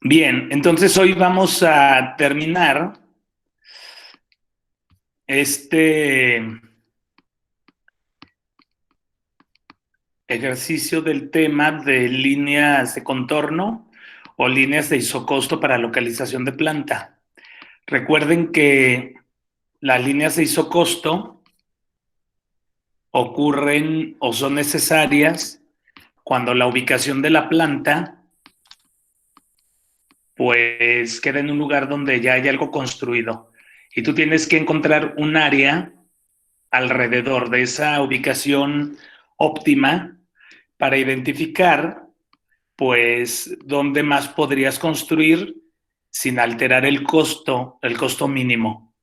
Bien, entonces hoy vamos a terminar este ejercicio del tema de líneas de contorno o líneas de isocosto para localización de planta. Recuerden que las líneas de isocosto ocurren o son necesarias cuando la ubicación de la planta pues queda en un lugar donde ya hay algo construido y tú tienes que encontrar un área alrededor de esa ubicación óptima para identificar, pues, dónde más podrías construir sin alterar el costo mínimo.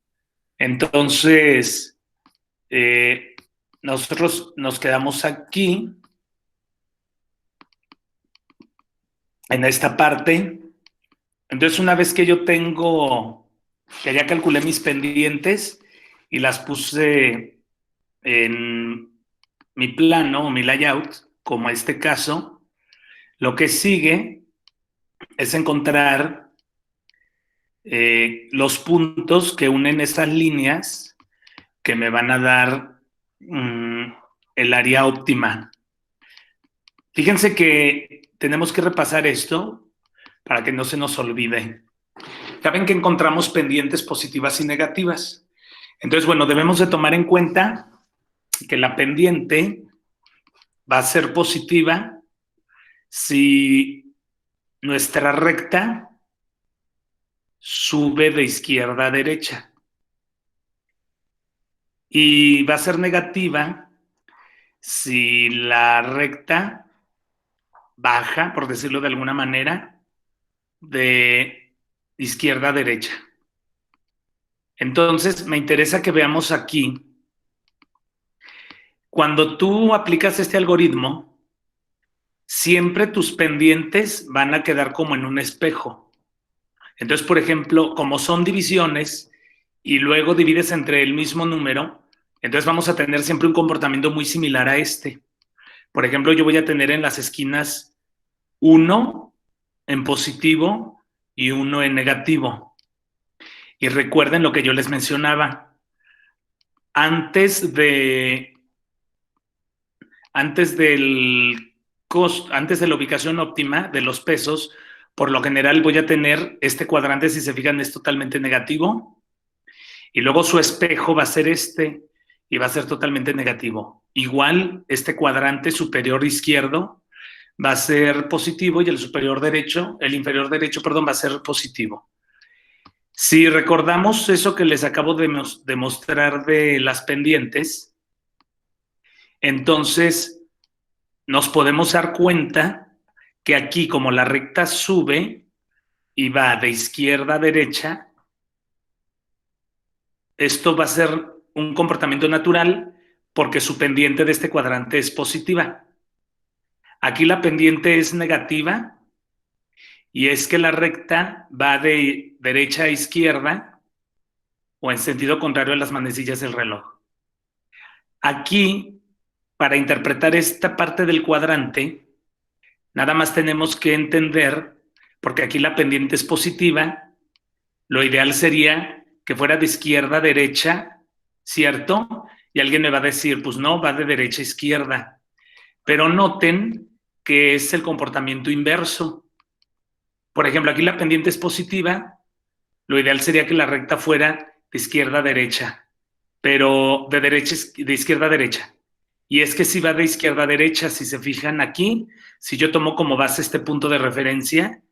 Entonces, eh, nosotros nos quedamos aquí, en esta parte. Entonces, una vez que yo tengo, que ya calculé mis pendientes y las puse en mi plano o mi layout, como este caso, lo que sigue es encontrar los puntos que unen esas líneas que me van a dar el área óptima. Fíjense que tenemos que repasar esto para que no se nos olvide. Saben que encontramos pendientes positivas y negativas. Entonces, bueno, debemos de tomar en cuenta que la pendiente va a ser positiva si nuestra recta sube de izquierda a derecha. Y va a ser negativa si la recta baja, por decirlo de alguna manera, de izquierda a derecha. Entonces, me interesa que veamos aquí, cuando tú aplicas este algoritmo, siempre tus pendientes van a quedar como en un espejo. Entonces, por ejemplo, como son divisiones y luego divides entre el mismo número, entonces vamos a tener siempre un comportamiento muy similar a este. Por ejemplo, yo voy a tener en las esquinas 1 en positivo y 1 en negativo. Y recuerden lo que yo les mencionaba. Antes de antes del costo, antes de la ubicación óptima de los pesos, por lo general voy a tener este cuadrante, si se fijan, es totalmente negativo. Y luego su espejo va a ser este y va a ser totalmente negativo. Igual, este cuadrante superior izquierdo va a ser positivo y el superior derecho, el inferior derecho, perdón, va a ser positivo. Si recordamos eso que les acabo de mostrar de las pendientes, entonces nos podemos dar cuenta que aquí, como la recta sube y va de izquierda a derecha, esto va a ser un comportamiento natural porque su pendiente de este cuadrante es positiva. Aquí la pendiente es negativa y es que la recta va de derecha a izquierda o en sentido contrario a las manecillas del reloj. Aquí, para interpretar esta parte del cuadrante, nada más tenemos que entender, porque aquí la pendiente es positiva, lo ideal sería que fuera de izquierda a derecha, ¿cierto? Y alguien me va a decir, pues no, va de derecha a izquierda. Pero noten que es el comportamiento inverso. Por ejemplo, aquí la pendiente es positiva, lo ideal sería que la recta fuera de izquierda a derecha, pero de izquierda a derecha. Y es que si va de izquierda a derecha, si se fijan aquí, si yo tomo como base este punto de referencia,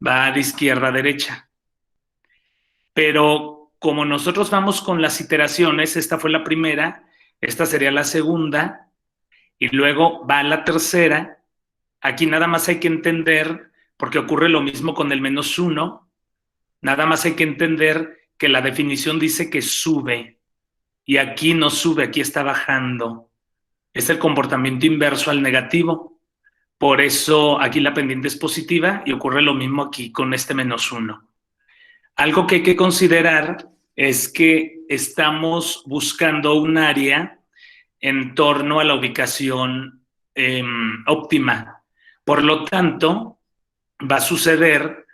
va de izquierda a derecha. Pero como nosotros vamos con las iteraciones, esta fue la primera, esta sería la segunda, y luego va la tercera. Aquí nada más hay que entender, porque ocurre lo mismo con el -1, nada más hay que entender que la definición dice que sube, y aquí no sube, aquí está bajando. Es el comportamiento inverso al negativo. Por eso aquí la pendiente es positiva y ocurre lo mismo aquí con este -1. Algo que hay que considerar es que estamos buscando un área en torno a la ubicación óptima. Por lo tanto, va a suceder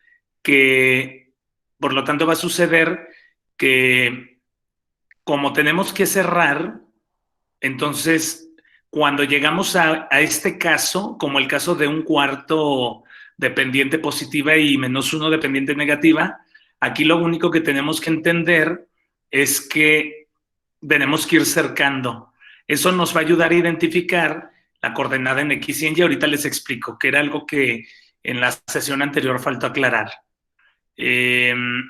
que por lo tanto va a suceder que como tenemos que cerrar, entonces cuando llegamos a este caso, como el caso de un cuarto de pendiente positiva y -1 de pendiente negativa, aquí lo único que tenemos que entender es que tenemos que ir cercando. Eso nos va a ayudar a identificar la coordenada en X y en Y. Ahorita les explico, que era algo que en la sesión anterior faltó aclarar. Bien,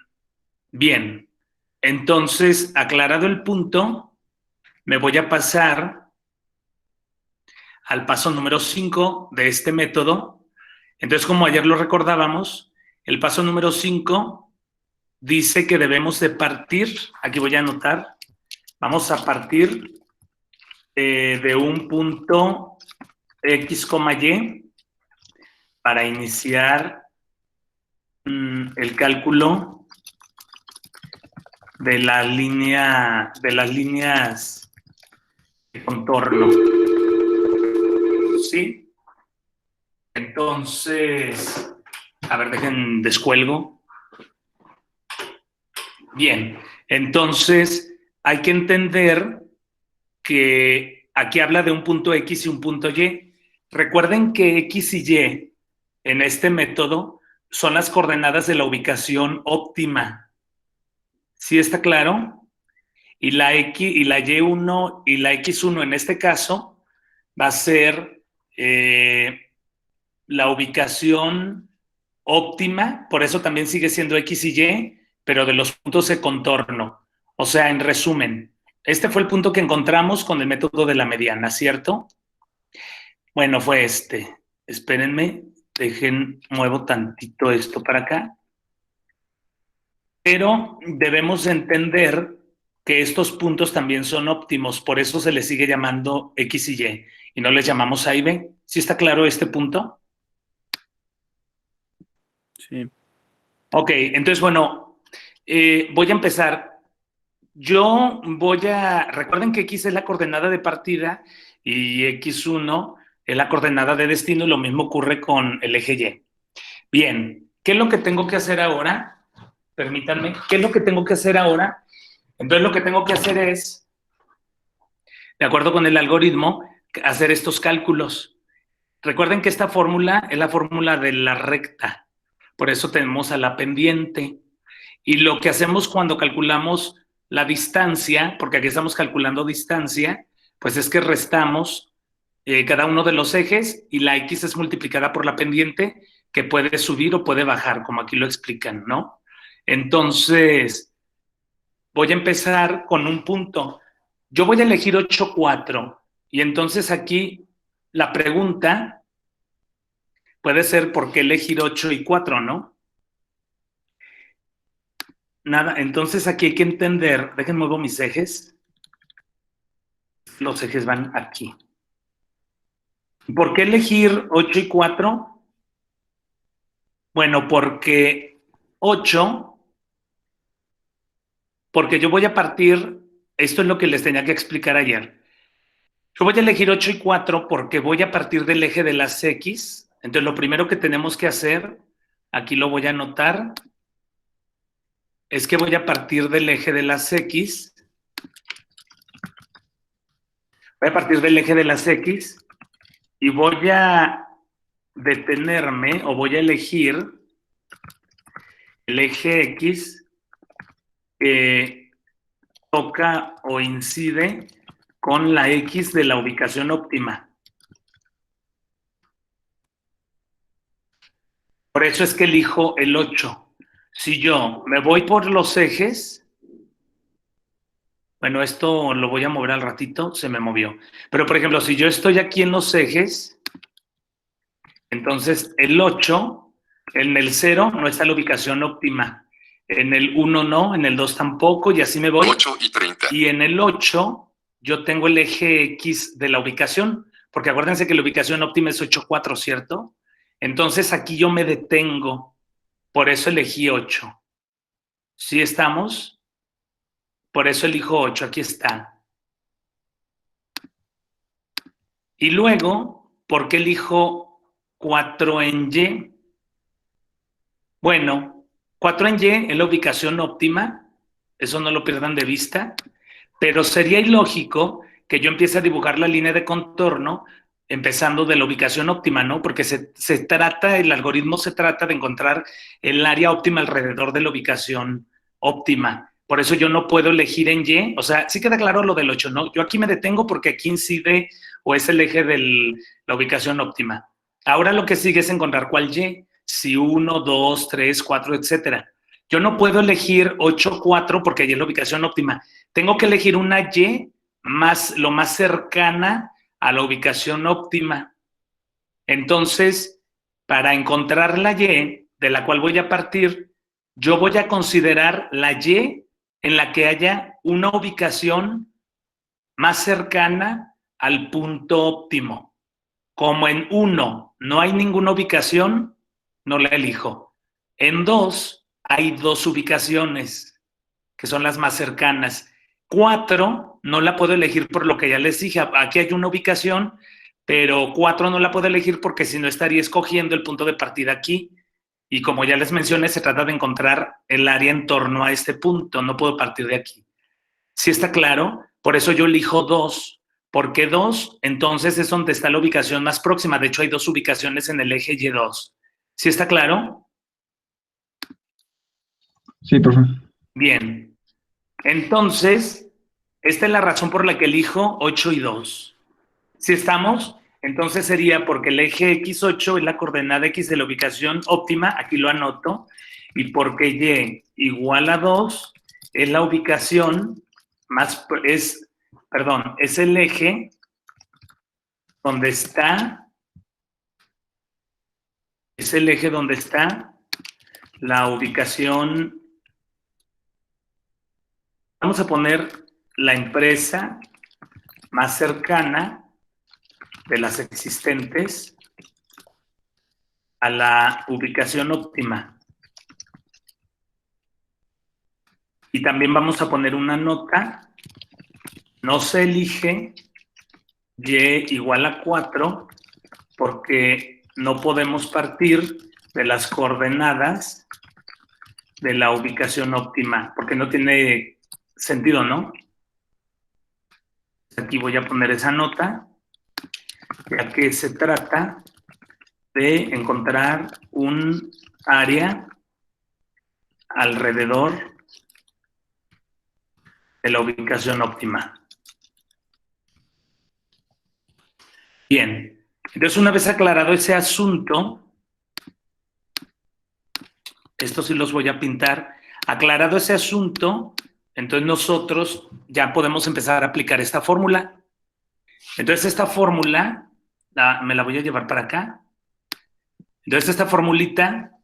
entonces, aclarado el punto, me voy a pasar al paso número 5 de este método. Entonces, como ayer lo recordábamos, el paso número 5 dice que debemos de partir, aquí voy a anotar, vamos a partir de un punto X, Y para iniciar el cálculo de la línea, de las líneas de contorno. ¿Sí? Entonces, a ver, dejen descuelgo. Bien, entonces hay que entender que aquí habla de un punto X y un punto Y. Recuerden que X y Y en este método son las coordenadas de la ubicación óptima. ¿Sí está claro? Y la X y la Y1 y la X1 en este caso va a ser la ubicación óptima, por eso también sigue siendo X y Y, pero de los puntos de contorno. O sea, en resumen, este fue el punto que encontramos con el método de la mediana, ¿cierto? Bueno, fue este. Espérenme, muevo tantito esto para acá. Pero debemos entender que estos puntos también son óptimos, por eso se les sigue llamando X y Y, y no les llamamos A y B. ¿Sí está claro este punto? Sí. Ok, entonces, bueno, voy a empezar. Recuerden que X es la coordenada de partida y X1 es la coordenada de destino, y lo mismo ocurre con el eje Y. Bien, ¿qué es lo que tengo que hacer ahora? Permítanme, ¿qué es lo que tengo que hacer ahora? Entonces lo que tengo que hacer es, de acuerdo con el algoritmo, hacer estos cálculos. Recuerden que esta fórmula es la fórmula de la recta, por eso tenemos a la pendiente. Y lo que hacemos cuando calculamos la distancia, porque aquí estamos calculando distancia, pues es que restamos cada uno de los ejes y la X es multiplicada por la pendiente, que puede subir o puede bajar, como aquí lo explican, ¿no? Entonces, voy a empezar con un punto. Yo voy a elegir 8, 4. Y entonces aquí la pregunta puede ser ¿por qué elegir 8 y 4, no? Nada, entonces aquí hay que entender, déjenme muevo mis ejes. Los ejes van aquí. ¿Por qué elegir 8 y 4? Bueno, porque 8, porque yo voy a partir, esto es lo que les tenía que explicar ayer. Yo voy a elegir 8 y 4 porque voy a partir del eje de las X. Entonces, lo primero que tenemos que hacer, aquí lo voy a anotar, es que voy a partir del eje de las X. Voy a partir del eje de las X y voy a detenerme o voy a elegir el eje X que toca o incide con la X de la ubicación óptima. Por eso es que elijo el 8. Si yo me voy por los ejes, bueno, esto lo voy a mover al ratito, se me movió. Pero, por ejemplo, si yo estoy aquí en los ejes, entonces el 8, en el 0 no está la ubicación óptima. En el 1 no, en el 2 tampoco, y así me voy. 8 y 30. Y en el 8 yo tengo el eje X de la ubicación, porque acuérdense que la ubicación óptima es 8, 4, ¿cierto? Entonces aquí yo me detengo, por eso elegí 8. ¿Sí estamos? Por eso elijo 8, aquí está. Y luego, ¿por qué elijo 4 en Y? Bueno, 4 en Y es la ubicación óptima, eso no lo pierdan de vista, pero sería ilógico que yo empiece a dibujar la línea de contorno empezando de la ubicación óptima, ¿no? Porque el algoritmo se trata de encontrar el área óptima alrededor de la ubicación óptima. Por eso yo no puedo elegir en Y, o sea, sí queda claro lo del 8, ¿no? Yo aquí me detengo porque aquí incide o es el eje de la ubicación óptima. Ahora lo que sigue es encontrar cuál Y, si 1, 2, 3, 4, etcétera. Yo no puedo elegir 8, 4 porque ahí es la ubicación óptima. Tengo que elegir una Y lo más cercana a la ubicación óptima. Entonces, para encontrar la Y de la cual voy a partir, yo voy a considerar la Y en la que haya una ubicación más cercana al punto óptimo. Como en 1 no hay ninguna ubicación, no la elijo. En 2 hay 2 ubicaciones, que son las más cercanas. 4 no la puedo elegir por lo que ya les dije. Aquí hay una ubicación, pero 4 no la puedo elegir porque si no estaría escogiendo el punto de partida aquí. Y como ya les mencioné, se trata de encontrar el área en torno a este punto. No puedo partir de aquí. ¿Sí está claro? Por eso yo elijo 2. Porque 2, entonces es donde está la ubicación más próxima. De hecho, hay 2 ubicaciones en el eje Y2. ¿Sí está claro? Sí, profe. Bien. Entonces, esta es la razón por la que elijo 8 y 2. ¿Sí estamos? Entonces sería porque el eje X8 es la coordenada X de la ubicación óptima, aquí lo anoto, y porque Y igual a 2 es la ubicación es el eje donde está, la ubicación. Vamos a poner la empresa más cercana de las existentes a la ubicación óptima. Y también vamos a poner una nota, no se elige Y igual a 4 porque no podemos partir de las coordenadas de la ubicación óptima, porque no tiene sentido, ¿no? Aquí voy a poner esa nota, ya que se trata de encontrar un área alrededor de la ubicación óptima. Bien, entonces una vez aclarado ese asunto, esto sí los voy a pintar, aclarado ese asunto, entonces nosotros ya podemos empezar a aplicar esta fórmula. Entonces esta fórmula, me la voy a llevar para acá. Entonces esta formulita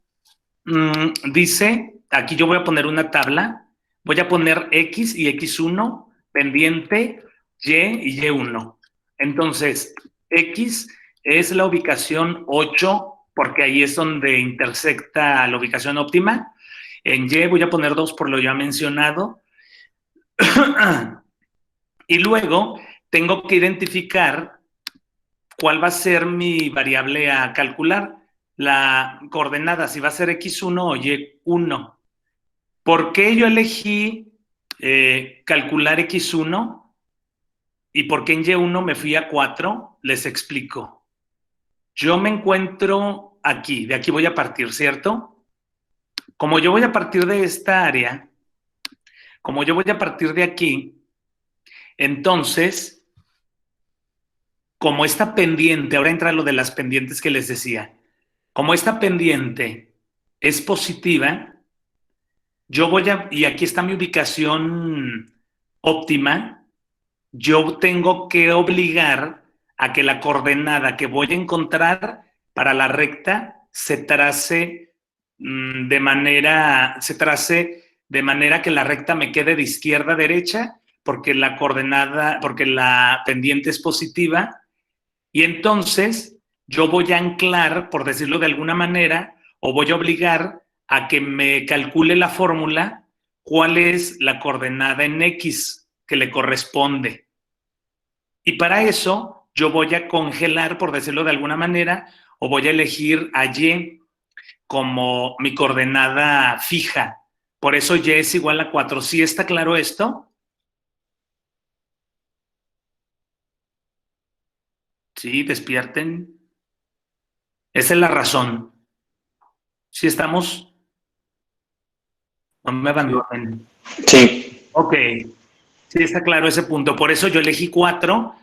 dice, aquí yo voy a poner una tabla, voy a poner X y X1, pendiente, Y Y1. Entonces, X es la ubicación 8, porque ahí es donde intersecta la ubicación óptima. En Y voy a poner 2 por lo ya mencionado. Y luego tengo que identificar cuál va a ser mi variable a calcular. La coordenada, si va a ser X1 o Y1. ¿Por qué yo elegí calcular X1 y por qué en Y1 me fui a 4? Les explico. Yo me encuentro aquí, de aquí voy a partir, ¿cierto? Como yo voy a partir de esta área, como yo voy a partir de aquí, entonces, como esta pendiente, ahora entra lo de las pendientes que les decía, como esta pendiente es positiva, y aquí está mi ubicación óptima, yo tengo que obligar a que la coordenada que voy a encontrar para la recta se trace de manera que la recta me quede de izquierda a derecha, porque porque la pendiente es positiva, y entonces yo voy a anclar, por decirlo de alguna manera, o voy a obligar a que me calcule la fórmula cuál es la coordenada en X que le corresponde. Y para eso yo voy a congelar, por decirlo de alguna manera, o voy a elegir a Y. como mi coordenada fija. Por eso y es igual a 4. ¿Sí está claro esto? Sí, despierten. Esa es la razón. ¿Sí estamos? No me abandonen. Sí. Ok. Sí está claro ese punto. Por eso yo elegí 4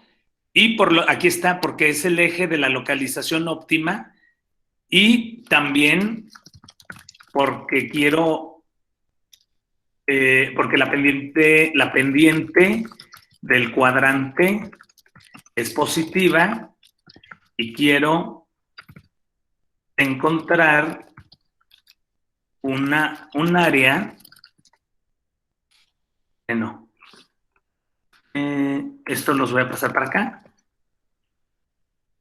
y aquí está, porque es el eje de la localización óptima y también porque quiero, porque la pendiente del cuadrante es positiva y quiero encontrar un área, bueno, esto los voy a pasar para acá,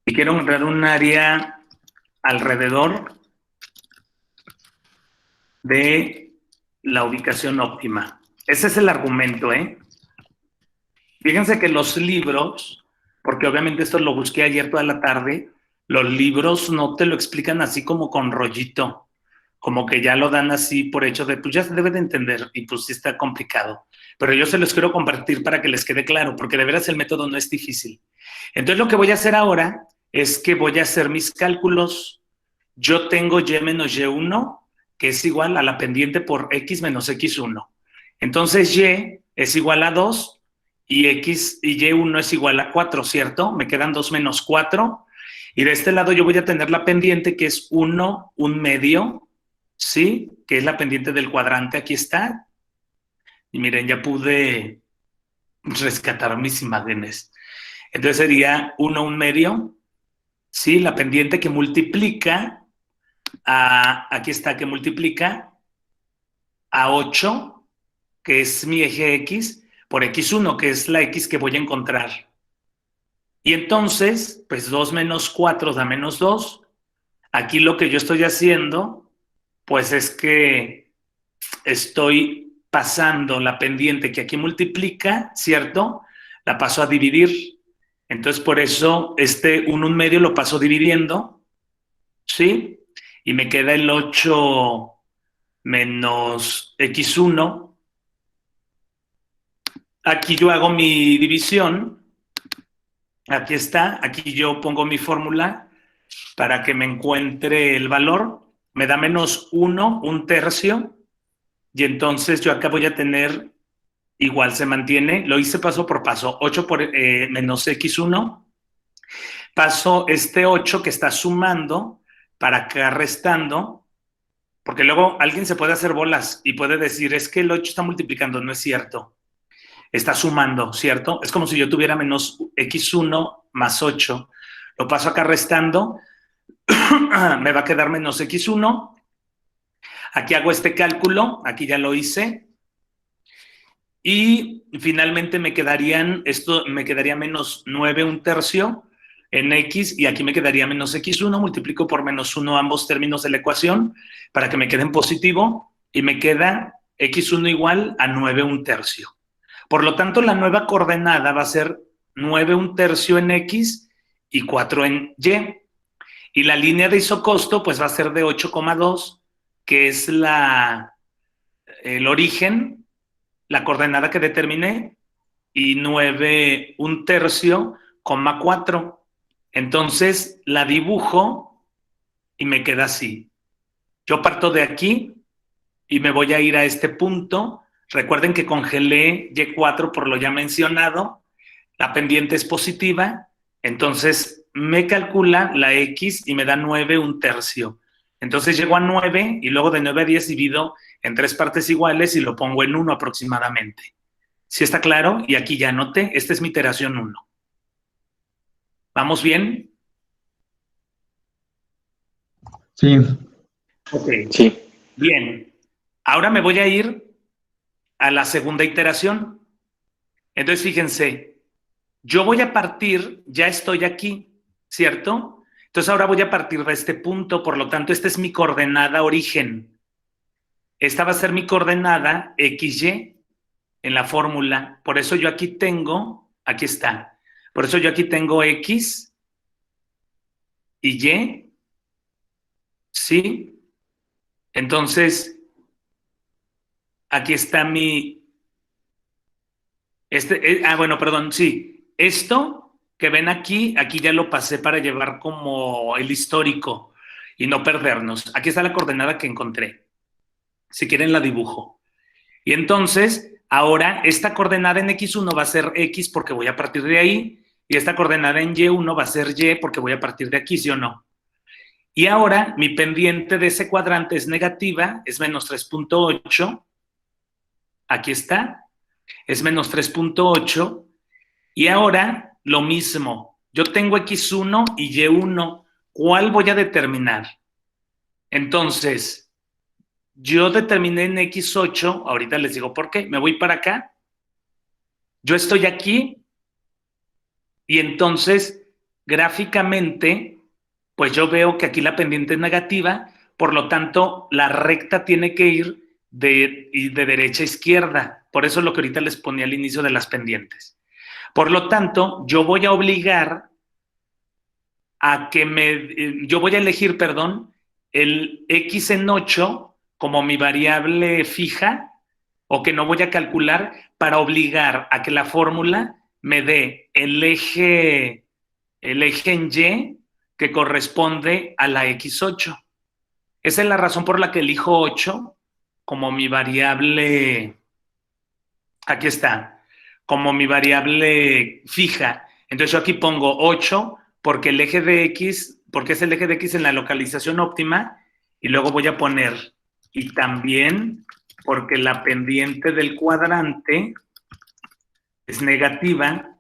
y quiero encontrar un área alrededor de la ubicación óptima. Ese es el argumento, ¿eh? Fíjense que los libros, porque obviamente esto lo busqué ayer toda la tarde, los libros no te lo explican así como con rollito, como que ya lo dan así por hecho de, pues ya se debe de entender y pues sí está complicado. Pero yo se los quiero compartir para que les quede claro, porque de veras el método no es difícil. Entonces lo que voy a hacer ahora es que voy a hacer mis cálculos. Yo tengo y menos y1, que es igual a la pendiente por x menos x1. Entonces y es igual a 2 y x y y1 es igual a 4, ¿cierto? Me quedan 2 menos 4. Y de este lado yo voy a tener la pendiente que es 1, 1/2, ¿sí? Que es la pendiente del cuadrante, aquí está. Y miren, ya pude rescatar mis imágenes. Entonces sería 1, 1/2, ¿sí? La pendiente que multiplica aquí está, que multiplica a 8, que es mi eje X, por X1, que es la X que voy a encontrar. Y entonces, pues 2 menos 4 da menos 2. Aquí lo que yo estoy haciendo, pues es que estoy pasando la pendiente que aquí multiplica, ¿cierto? La paso a dividir. Entonces, por eso este 1 1/2 lo paso dividiendo, ¿sí? Y me queda el 8 menos x1. Aquí yo hago mi división. Aquí está. Aquí yo pongo mi fórmula para que me encuentre el valor. Me da menos 1, 1/3. Y entonces yo acá voy a tener, igual se mantiene, lo hice paso por paso, 8 por menos x1. Paso este 8 que está sumando para acá restando, porque luego alguien se puede hacer bolas y puede decir, es que el 8 está multiplicando, no es cierto. Está sumando, ¿cierto? Es como si yo tuviera menos x1 más 8. Lo paso acá restando, me va a quedar menos x1. Aquí hago este cálculo, aquí ya lo hice. Y finalmente me quedaría menos 9 1/3 en x, y aquí me quedaría menos x1, multiplico por menos 1 ambos términos de la ecuación para que me quede en positivo, y me queda x1 igual a 9 1/3. Por lo tanto, la nueva coordenada va a ser 9 1/3 en X y 4 en Y. Y la línea de isocosto pues va a ser de 8,2, que es el origen, la coordenada que determiné, y 9 1/3, 4. Entonces la dibujo y me queda así. Yo parto de aquí y me voy a ir a este punto. Recuerden que congelé Y4 por lo ya mencionado. La pendiente es positiva, entonces me calcula la X y me da 9 1/3. Entonces llego a 9 y luego de 9 a 10 divido en 3 partes iguales y lo pongo en 1 aproximadamente. ¿Sí está claro? Y aquí ya anoté, esta es mi iteración 1. ¿Vamos bien? Sí. Ok. Sí. Bien. Ahora me voy a ir a la segunda iteración. Entonces fíjense, yo voy a partir, ya estoy aquí, ¿cierto? Entonces ahora voy a partir de este punto, por lo tanto, esta es mi coordenada origen. Esta va a ser mi coordenada XY en la fórmula. Por eso yo aquí tengo, aquí está. Por eso yo aquí tengo X y Y, ¿sí? Entonces, aquí está bueno, perdón, sí. Esto que ven aquí ya lo pasé para llevar como el histórico y no perdernos. Aquí está la coordenada que encontré. Si quieren la dibujo. Y entonces, ahora esta coordenada en X1 va a ser X porque voy a partir de ahí, y esta coordenada en Y1 va a ser Y porque voy a partir de aquí, ¿sí o no? Y ahora mi pendiente de ese cuadrante es negativa, es menos 3.8. Aquí está, es menos 3.8. Y ahora lo mismo. Yo tengo X1 y Y1. ¿Cuál voy a determinar? Entonces, yo determiné en X8, ahorita les digo por qué, me voy para acá, yo estoy aquí y entonces gráficamente, pues yo veo que aquí la pendiente es negativa, por lo tanto la recta tiene que ir de derecha a izquierda, por eso es lo que ahorita les ponía al inicio de las pendientes. Por lo tanto, yo voy a obligar a que yo voy a elegir, perdón, el X en 8 como mi variable fija o que no voy a calcular para obligar a que la fórmula me dé el eje en Y que corresponde a la X8. Esa es la razón por la que elijo 8 como mi variable, aquí está, como mi variable fija. Entonces yo aquí pongo 8 porque el eje de X, porque es el eje de X en la localización óptima, y luego voy a poner, y también porque la pendiente del cuadrante es negativa,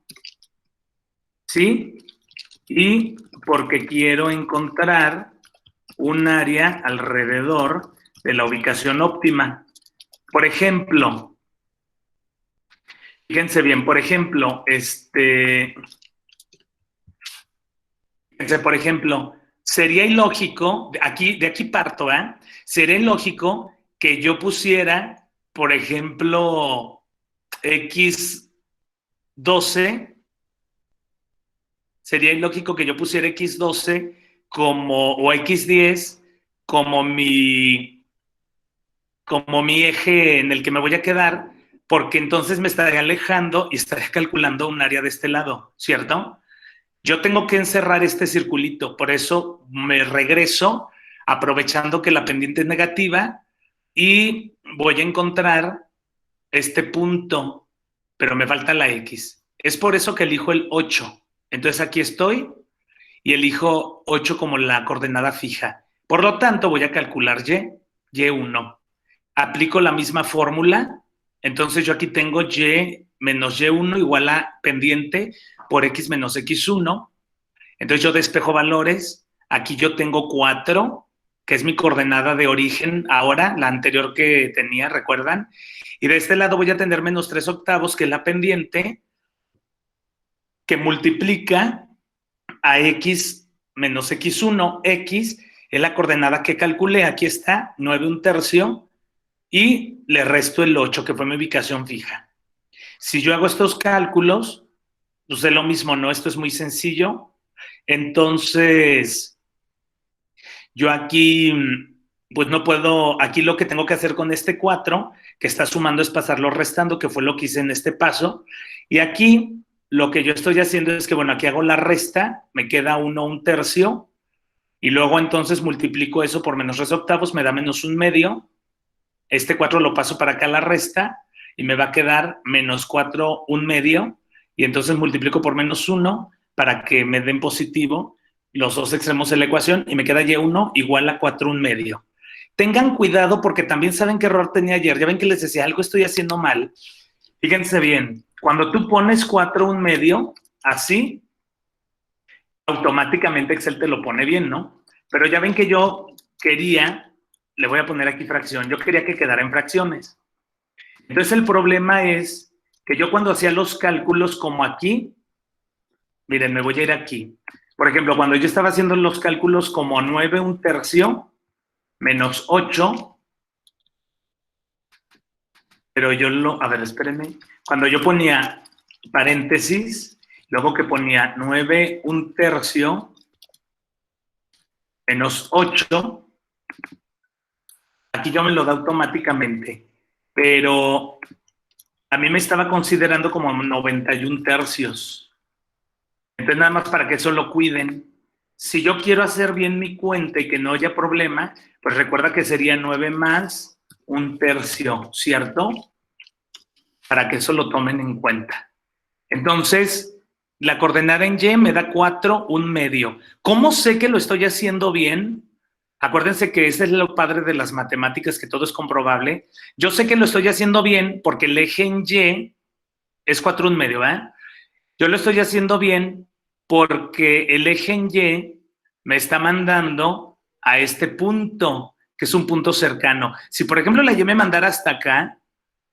¿sí? Y porque quiero encontrar un área alrededor de la ubicación óptima. Por ejemplo, fíjense bien, por ejemplo, por ejemplo, sería ilógico, de aquí parto, ¿eh? Sería ilógico que yo pusiera, por ejemplo, X12, sería ilógico que yo pusiera X12 o X10 como mi eje en el que me voy a quedar, porque entonces me estaría alejando y estaría calculando un área de este lado, ¿cierto? Yo tengo que encerrar este circulito, por eso me regreso aprovechando que la pendiente es negativa y voy a encontrar este punto, pero me falta la X. Es por eso que elijo el 8. Entonces aquí estoy y elijo 8 como la coordenada fija. Por lo tanto, voy a calcular Y1. Aplico la misma fórmula, entonces yo aquí tengo Y menos Y1 igual a pendiente por X menos X1. Entonces yo despejo valores, aquí yo tengo 4, que es mi coordenada de origen ahora, la anterior que tenía, ¿recuerdan? Y de este lado voy a tener menos 3/8, que es la pendiente, que multiplica a X menos X1. X es la coordenada que calculé, aquí está, 9/3, y le resto el 8, que fue mi ubicación fija. Si yo hago estos cálculos, pues es lo mismo, ¿no? Esto es muy sencillo. Entonces, yo aquí, pues no puedo, aquí lo que tengo que hacer con este 4, que está sumando, es pasarlo restando, que fue lo que hice en este paso. Y aquí lo que yo estoy haciendo es que, bueno, aquí hago la resta, me queda 1/3, y luego entonces multiplico eso por menos 3/8, me da menos 1/2. Este 4 lo paso para acá a la resta y me va a quedar menos 4/1/2, y entonces multiplico por menos 1 para que me den positivo los dos extremos de la ecuación y me queda Y1 igual a 4/1/2. Tengan cuidado porque también saben qué error tenía ayer. Ya ven que les decía, algo estoy haciendo mal. Fíjense bien, cuando tú pones 4/1/2 así, automáticamente Excel te lo pone bien, ¿no? Pero ya ven que yo quería, le voy a poner aquí fracción, yo quería que quedara en fracciones. Entonces el problema es que yo cuando hacía los cálculos como aquí, miren, me voy a ir aquí. Por ejemplo, cuando yo estaba haciendo los cálculos como 9/3 menos 8, pero a ver, espérenme, cuando yo ponía paréntesis, luego que ponía 9/3 menos 8, Aquí yo me lo da automáticamente, pero a mí me estaba considerando como 91 tercios. Entonces, nada más para que eso lo cuiden. Si yo quiero hacer bien mi cuenta y que no haya problema, pues recuerda que sería 9 más un tercio, ¿cierto? Para que eso lo tomen en cuenta. Entonces, la coordenada en Y me da 4, un medio. ¿Cómo sé que lo estoy haciendo bien? Acuérdense que ese es lo padre de las matemáticas, que todo es comprobable. Yo sé que lo estoy haciendo bien porque el eje en Y es 4, un medio, ¿eh? Yo lo estoy haciendo bien porque el eje en Y me está mandando a este punto, que es un punto cercano. Si, por ejemplo, la Y me mandara hasta acá,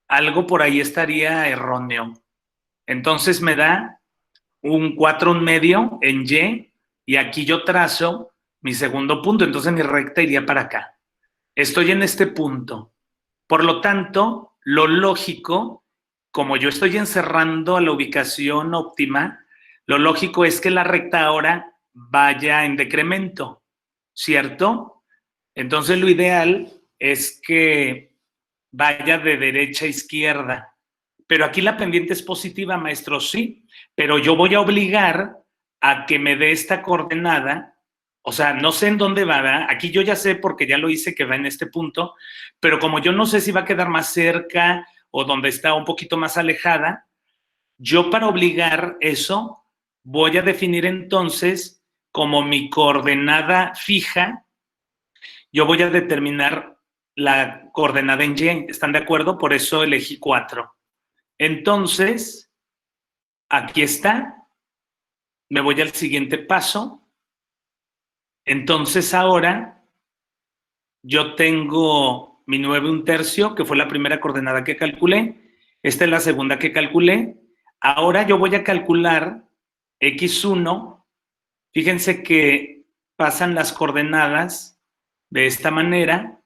algo por ahí estaría erróneo. Entonces me da un 4, un medio en y aquí yo trazo mi segundo punto, entonces mi recta iría para acá. Estoy en este punto. Por lo tanto, lo lógico, como yo estoy encerrando a la ubicación óptima, lo lógico es que la recta ahora vaya en decremento, ¿cierto? Entonces lo ideal es que vaya de derecha a izquierda. Pero aquí la pendiente es positiva, maestro, sí, pero yo voy a obligar a que me dé esta coordenada, o sea, no sé en dónde va, ¿verdad? Aquí yo ya sé porque ya lo hice que va en este punto, pero como yo no sé si va a quedar más cerca o donde está un poquito más alejada, yo para obligar eso voy a definir entonces como mi coordenada fija, yo voy a determinar la coordenada en Y, ¿están de acuerdo? Por eso elegí 4. Entonces, aquí está, me voy al siguiente paso. Entonces ahora yo tengo mi 9 un tercio, que fue la primera coordenada que calculé. Esta es la segunda que calculé. Ahora yo voy a calcular x1. Fíjense que pasan las coordenadas de esta manera.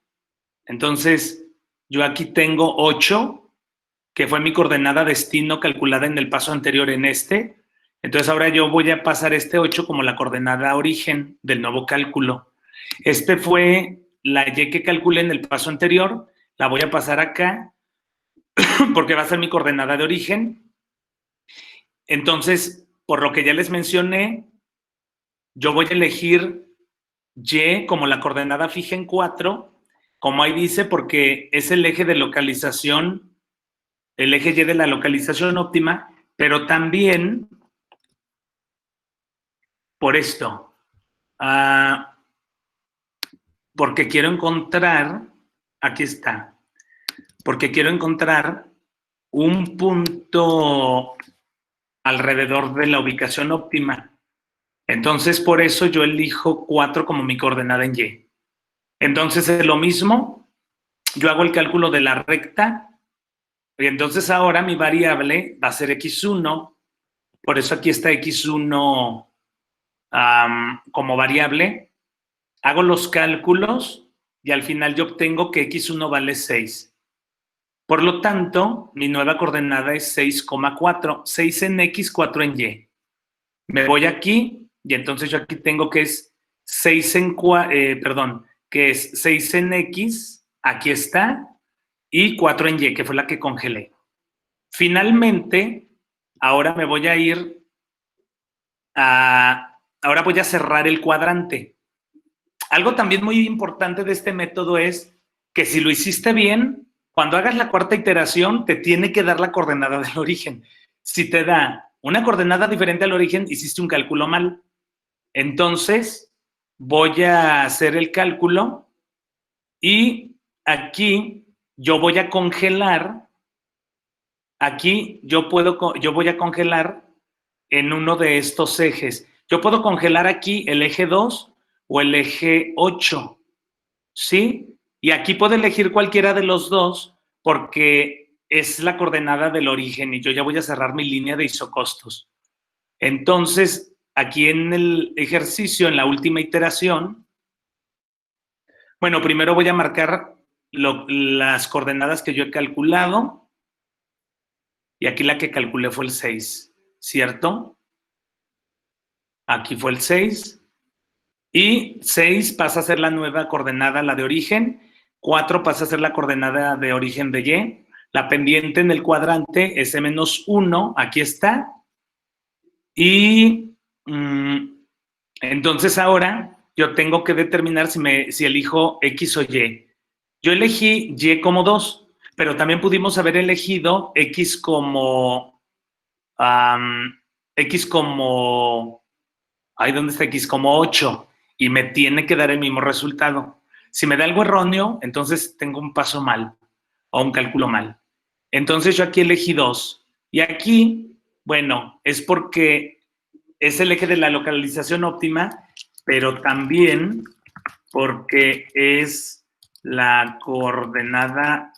Entonces, yo aquí tengo 8, que fue mi coordenada destino calculada en el paso anterior en este. Entonces ahora yo voy a pasar este 8 como la coordenada origen del nuevo cálculo. Este fue la Y que calculé en el paso anterior, la voy a pasar acá porque va a ser mi coordenada de origen. Entonces, por lo que ya les mencioné, yo voy a elegir Y como la coordenada fija en 4, como ahí dice, porque es el eje de localización, el eje Y de la localización óptima, pero también por esto, porque quiero encontrar, aquí está, porque quiero encontrar un punto alrededor de la ubicación óptima. Entonces, por eso yo elijo 4 como mi coordenada en Y. Entonces, es lo mismo, yo hago el cálculo de la recta, y entonces ahora mi variable va a ser x1, por eso aquí está x1 como variable. Hago los cálculos y al final yo obtengo que x1 vale 6. Por lo tanto, mi nueva coordenada es 6,4. 6 en X, 4 en Y. Me voy aquí y entonces yo aquí tengo que es 6 en, que es 6 en X, aquí está, y 4 en Y, que fue la que congelé. Finalmente, ahora me voy a ir ahora voy a cerrar el cuadrante. Algo también muy importante de este método es que si lo hiciste bien, cuando hagas la cuarta iteración, te tiene que dar la coordenada del origen. Si te da una coordenada diferente al origen, hiciste un cálculo mal. Entonces, voy a hacer el cálculo y aquí yo voy a congelar, aquí yo voy a congelar en uno de estos ejes. Yo puedo congelar aquí el eje 2 o el eje 8, ¿sí? Y aquí puedo elegir cualquiera de los dos porque es la coordenada del origen y yo ya voy a cerrar mi línea de isocostos. Entonces, aquí en el ejercicio, en la última iteración, bueno, primero voy a marcar las coordenadas que yo he calculado y aquí la que calculé fue el 6, ¿cierto? Aquí fue el 6 y 6 pasa a ser la nueva coordenada, la de origen. 4 pasa a ser la coordenada de origen de Y. La pendiente en el cuadrante es E-1, aquí está. Y entonces ahora yo tengo que determinar si elijo X o Y. Yo elegí Y como 2, pero también pudimos haber elegido X como... X como... Ahí donde está X como 8 y me tiene que dar el mismo resultado. Si me da algo erróneo, entonces tengo un paso mal o un cálculo mal. Entonces yo aquí elegí 2 y aquí, bueno, es porque es el eje de la localización óptima, pero también porque es la coordenada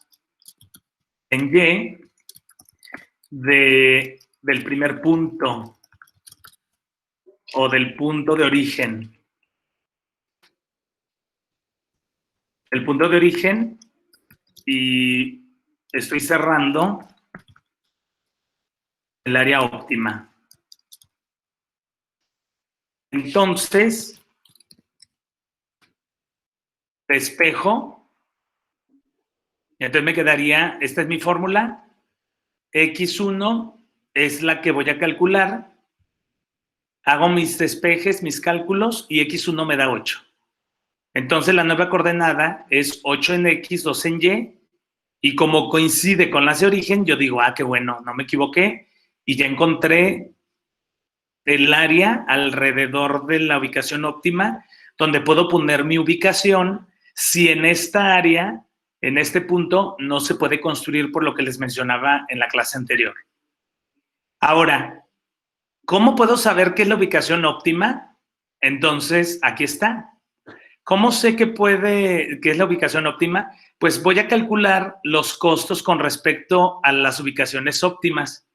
en Y del primer punto o del punto de origen. El punto de origen, y estoy cerrando el área óptima. Entonces, despejo, y entonces me quedaría, esta es mi fórmula, X1 es la que voy a calcular, hago mis despejes, mis cálculos, y X1 me da 8. Entonces la nueva coordenada es 8 en X, 2 en Y, y como coincide con las de origen, yo digo, qué bueno, no me equivoqué, y ya encontré el área alrededor de la ubicación óptima, donde puedo poner mi ubicación si en esta área, en este punto, no se puede construir por lo que les mencionaba en la clase anterior. Ahora, ¿cómo puedo saber qué es la ubicación óptima? Entonces, aquí está. ¿Cómo sé qué es la ubicación óptima? Pues voy a calcular los costos con respecto a las ubicaciones óptimas.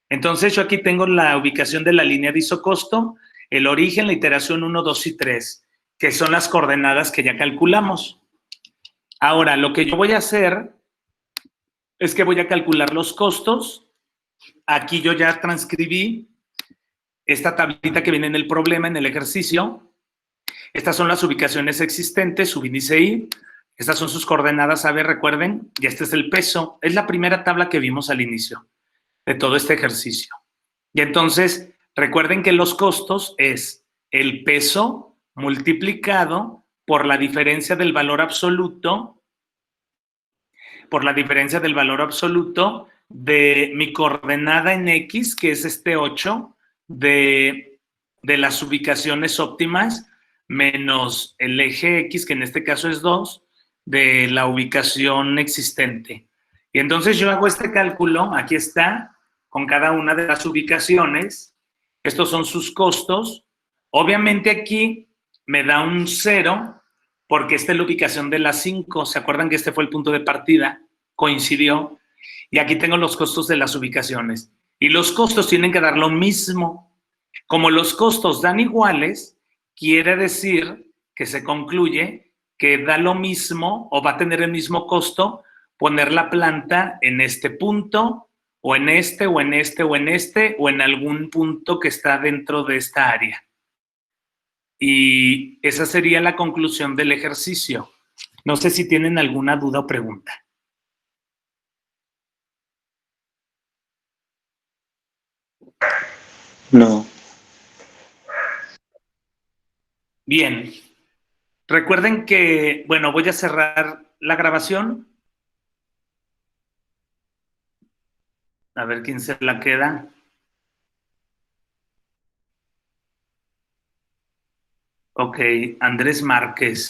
Entonces yo aquí tengo la ubicación de la línea de isocosto, el origen, la iteración 1, 2 y 3, que son las coordenadas que ya calculamos. Ahora, lo que yo voy a hacer es que voy a calcular los costos. Aquí yo ya transcribí esta tablita que viene en el problema, en el ejercicio. Estas son las ubicaciones existentes, subíndice I. Estas son sus coordenadas AB, recuerden, y este es el peso. Es la primera tabla que vimos al inicio de todo este ejercicio. Y entonces, recuerden que los costos es el peso multiplicado por la diferencia del valor absoluto, de mi coordenada en X, que es este 8, de las ubicaciones óptimas, menos el eje X, que en este caso es 2, de la ubicación existente. Y entonces yo hago este cálculo, aquí está, con cada una de las ubicaciones. Estos son sus costos. Obviamente aquí me da un 0 porque esta es la ubicación de las 5. ¿Se acuerdan que este fue el punto de partida? Coincidió. Y aquí tengo los costos de las ubicaciones. Y los costos tienen que dar lo mismo. Como los costos dan iguales, quiere decir que se concluye que da lo mismo o va a tener el mismo costo poner la planta en este punto o en este o en este o en este o en algún punto que está dentro de esta área. Y esa sería la conclusión del ejercicio. No sé si tienen alguna duda o pregunta. No. Bien. Recuerden que, bueno, voy a cerrar la grabación. A ver quién se la queda. Ok, Andrés Márquez.